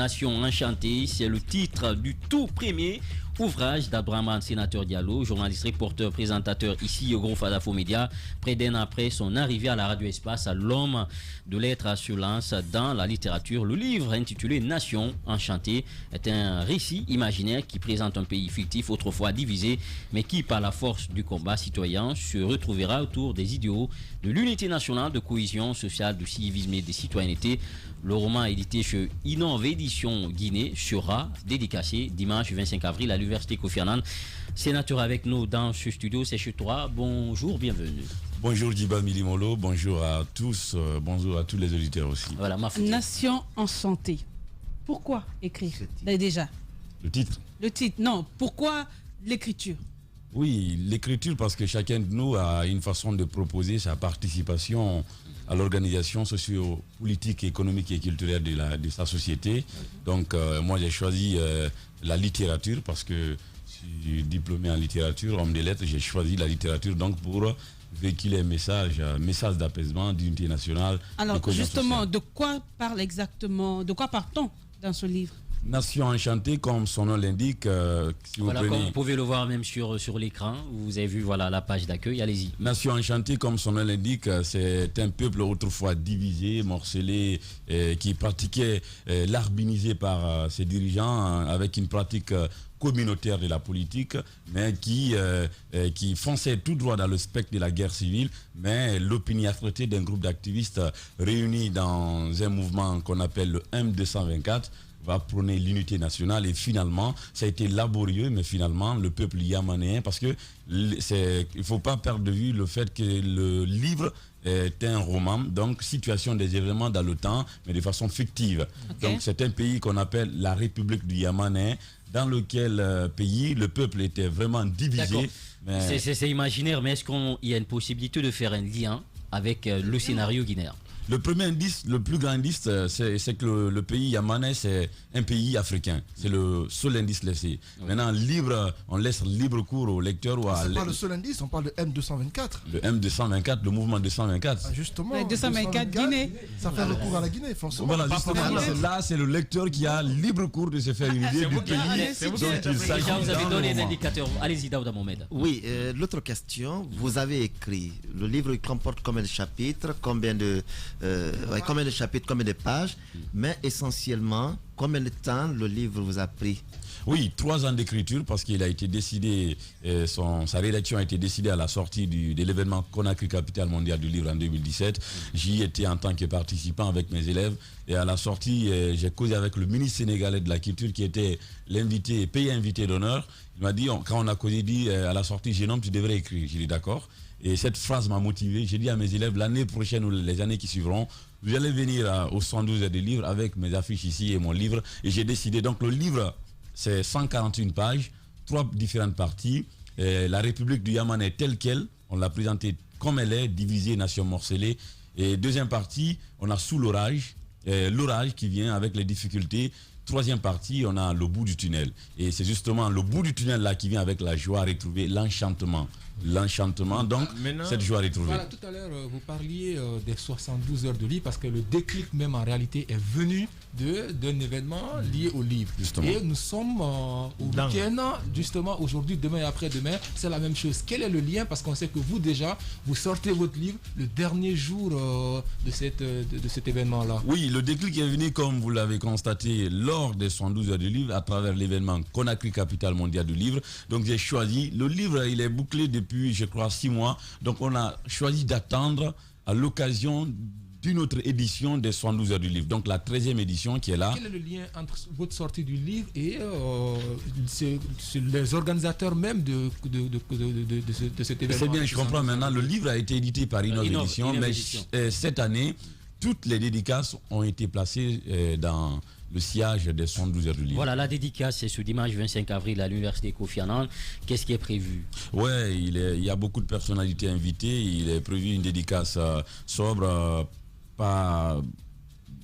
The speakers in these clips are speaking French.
Nation enchantée, c'est le titre du tout premier ouvrage d'Abdrahmane Sénateur Diallo, journaliste, reporter, présentateur ici au groupe Fadafo Média. Près d'un an après son arrivée à la radio Espace, l'homme de lettres se lance dans la littérature. Le livre intitulé Nation enchantée est un récit imaginaire qui présente un pays fictif autrefois divisé, mais qui par la force du combat citoyen se retrouvera autour des idéaux de l'unité nationale, de cohésion sociale, de civisme et de citoyenneté. Le roman édité chez Innove Édition Guinée sera dédicacé dimanche 25 avril à l'Université Kofi Annan. Sénateur avec nous dans ce studio, c'est chez toi. Bonjour, bienvenue. Bonjour Djiba Milimolo, bonjour à tous, bonjour à tous les auditeurs aussi. Voilà, Nation enchantée. Pourquoi écrire déjà? Le titre? Le titre, non. Pourquoi l'écriture? Oui, l'écriture parce que chacun de nous a une façon de proposer sa participation à l'organisation socio-politique, économique et culturelle de sa société. Donc moi j'ai choisi la littérature parce que je suis diplômé en littérature, homme des lettres, j'ai choisi la littérature donc pour véhiculer un message d'apaisement, d'unité nationale. Alors justement, de quoi parle exactement, de quoi parle-t-on dans ce livre? Nation enchantée, comme son nom l'indique. Si vous prenez... comme vous pouvez le voir même sur l'écran, vous avez vu voilà, la page d'accueil, allez-y. Nation enchantée, comme son nom l'indique, c'est un peuple autrefois divisé, morcelé, qui pratiquait l'arbinisé par ses dirigeants avec une pratique communautaire de la politique, mais qui fonçait tout droit dans le spectre de la guerre civile, mais l'opiniâtreté d'un groupe d'activistes réunis dans un mouvement qu'on appelle le M224 va prôner l'unité nationale et finalement, ça a été laborieux, mais finalement, le peuple yamanéen, parce que il ne faut pas perdre de vue le fait que le livre est un roman, donc situation des événements dans le temps, mais de façon fictive. Okay. Donc c'est un pays qu'on appelle la République du Yamané, dans lequel pays le peuple était vraiment divisé. Mais... C'est imaginaire, mais est-ce qu'il y a une possibilité de faire un lien avec le scénario guinéen? Le premier indice, le plus grand indice, c'est que le pays Yamane, c'est un pays africain. C'est le seul indice laissé. Oui. Maintenant, on laisse libre cours aux lecteurs. C'est pas le seul indice, on parle de M224. Le M224, le mouvement 224. Ah, justement. Le 224 Guinée. Ça fait recours à la Guinée, forcément. Voilà, justement, là, c'est le lecteur qui a libre cours de se faire une idée du pays. C'est vous qui avez donné les indicateurs. Allez-y, Daouda Mohamed. Oui, l'autre question, vous avez écrit, le livre comporte combien de chapitres, combien de chapitres, combien de pages, mais essentiellement, combien de temps le livre vous a pris? Oui, 3 ans d'écriture parce qu'il a été décidé, sa rédaction a été décidée à la sortie de l'événement Conakry Capitale Mondiale du Livre en 2017. J'y étais en tant que participant avec mes élèves et à la sortie, j'ai causé avec le ministre sénégalais de la Culture qui était l'invité, payé invité d'honneur. Il m'a dit, quand on a causé, il dit à la sortie, jeune homme, tu devrais écrire. J'ai dit d'accord. Et cette phrase m'a motivé. J'ai dit à mes élèves, l'année prochaine ou les années qui suivront, vous allez venir au 112 des livres avec mes affiches ici et mon livre. Et j'ai décidé, donc le livre, c'est 141 pages, 3 différentes parties. La République du Yamané telle qu'elle, on l'a présentée comme elle est, divisée, nation morcelée. Et deuxième partie, on a sous l'orage, l'orage qui vient avec les difficultés. Troisième partie, on a le bout du tunnel. Et c'est justement le bout du tunnel là qui vient avec la joie retrouvée, l'enchantement. L'enchantement, donc cette joie retrouvée. Voilà, tout à l'heure, vous parliez des 72 heures de livre parce que le déclic même en réalité est venu d'un événement lié au livre. Justement. Et nous sommes au week-end, justement, aujourd'hui, demain et après-demain, c'est la même chose. Quel est le lien? Parce qu'on sait que vous déjà, vous sortez votre livre le dernier jour de cet événement-là. Oui, le déclic est venu, comme vous l'avez constaté, lors des 112 heures du livre, à travers l'événement Conakry Capitale Mondiale du Livre. Donc j'ai choisi, le livre, il est bouclé depuis, je crois, 6 mois. Donc on a choisi d'attendre à l'occasion d'une autre édition des 112 heures du livre, donc la 13e édition qui est là. Quel est le lien entre votre sortie du livre et les organisateurs même de cet événement? C'est bien, je comprends maintenant. Le livre a été édité par Innove Édition, mais cette année, toutes les dédicaces ont été placées dans le sillage des 112 heures du livre. Voilà, la dédicace, c'est ce dimanche 25 avril à l'Université Kofi Annan. Qu'est-ce qui est prévu? Ouais, il y a beaucoup de personnalités invitées. Il est prévu une dédicace sobre, pas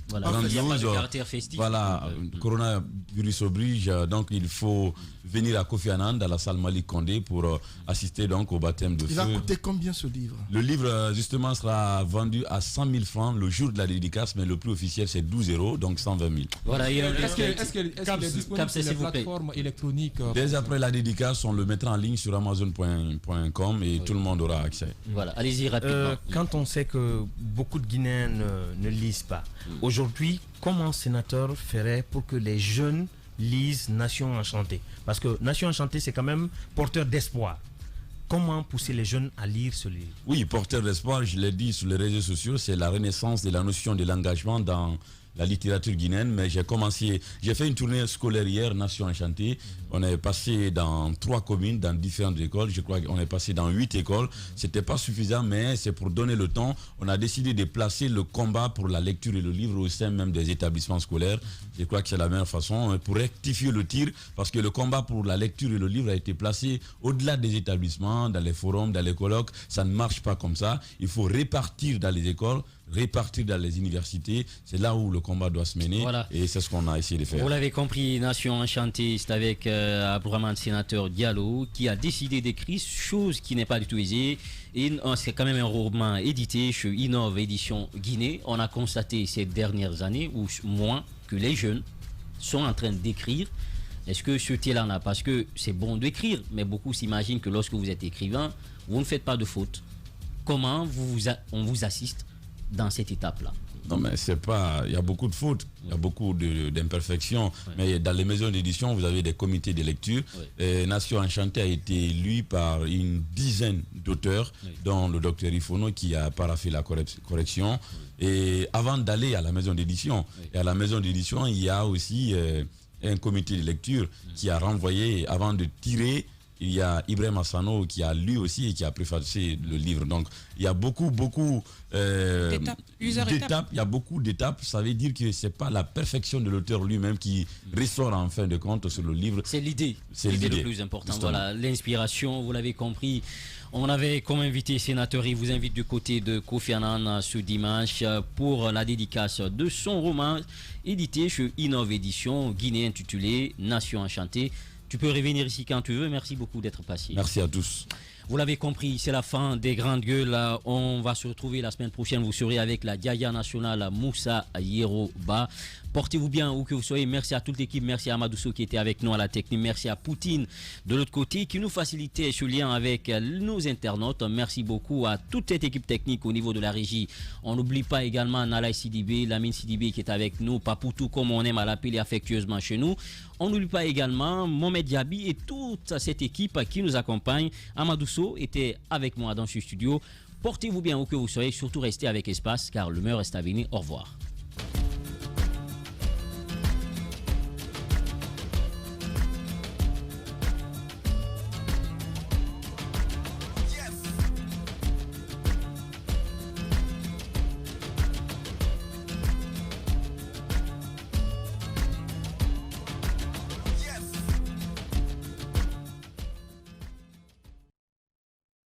Voilà, il n'y a pas de caractère festif. Voilà, coronavirus oblige, donc il faut venir à Kofi Annan, à la salle Malik Condé, pour assister donc au baptême de feu. Il a coûté combien ce livre? Le livre, justement, sera vendu à 100 000 francs le jour de la dédicace, mais le prix officiel, c'est 12 €, donc 120 000. Voilà, est-ce qu'il est disponible sur les plateformes électroniques? Dès après la dédicace, on le mettra en ligne sur Amazon.com et tout le monde aura accès. Voilà, allez-y rapidement. Quand on sait que beaucoup de Guinéens ne lisent pas, aujourd'hui, comment un sénateur ferait pour que les jeunes lisent Nation Enchantée? Parce que Nation Enchantée, c'est quand même porteur d'espoir. Comment pousser les jeunes à lire ce livre? Oui, porteur d'espoir, je l'ai dit sur les réseaux sociaux, c'est la renaissance de la notion de l'engagement dans la littérature guinéenne, mais j'ai fait une tournée scolaire hier, Nation Enchantée. On est passé dans 3 communes, dans différentes écoles. Je crois qu'on est passé dans 8 écoles. C'était pas suffisant, mais c'est pour donner le temps. On a décidé de placer le combat pour la lecture et le livre au sein même des établissements scolaires. Je crois que c'est la meilleure façon pour rectifier le tir, parce que le combat pour la lecture et le livre a été placé au-delà des établissements, dans les forums, dans les colloques. Ça ne marche pas comme ça. Il faut répartir dans les écoles, répartir dans les universités. C'est là où le combat doit se mener. Voilà. Et c'est ce qu'on a essayé de faire. Vous l'avez compris, Nation Enchantée, c'est avec Abdourahmane Sénateur Diallo qui a décidé d'écrire chose qui n'est pas du tout aisée. Et c'est quand même un roman édité chez Innov Édition Guinée. On a constaté ces dernières années, ou moins, que les jeunes sont en train d'écrire. Est-ce que ce talent là, parce que c'est bon d'écrire, mais beaucoup s'imaginent que lorsque vous êtes écrivain, vous ne faites pas de fautes. Comment on vous assiste dans cette étape-là? Non, mais c'est pas. Il y a beaucoup de fautes, il y a beaucoup d'imperfections. Mais dans les maisons d'édition, vous avez des comités de lecture. Nation Enchantée a été élue par une dizaine d'auteurs, dont le docteur Ifono qui a paraphé la correction. Et avant d'aller à la maison d'édition, et à la maison d'édition, il y a aussi un comité de lecture qui a renvoyé, avant de tirer. Il y a Ibrahim Assano qui a lu aussi et qui a préfacé le livre. Donc, il y a beaucoup d'étapes. Il y a beaucoup d'étapes. Ça veut dire que ce n'est pas la perfection de l'auteur lui-même qui ressort en fin de compte sur le livre. C'est l'idée. C'est l'idée le plus important. Voilà, l'inspiration, vous l'avez compris. On avait comme invité sénateur, il vous invite du côté de Kofi Annan ce dimanche pour la dédicace de son roman édité chez Innov Édition Guinée intitulé Nation Enchantée. Tu peux revenir ici quand tu veux. Merci beaucoup d'être passé. Merci à tous. Vous l'avez compris, c'est la fin des grandes gueules. On va se retrouver la semaine prochaine. Vous serez avec la Diaya nationale Moussa Yeroba. Portez-vous bien où que vous soyez. Merci à toute l'équipe. Merci à Amadousso qui était avec nous à la technique. Merci à Poutine de l'autre côté qui nous facilitait ce lien avec nos internautes. Merci beaucoup à toute cette équipe technique au niveau de la régie. On n'oublie pas également Nalai Sidibé, Lamine Sidibé qui est avec nous. Papoutou comme on aime à l'appeler affectueusement chez nous. On n'oublie pas également Mohamed Diaby et toute cette équipe qui nous accompagne. Amadousso était avec moi dans ce studio. Portez-vous bien où que vous soyez. Surtout restez avec Espace car le meilleur reste à venir. Au revoir.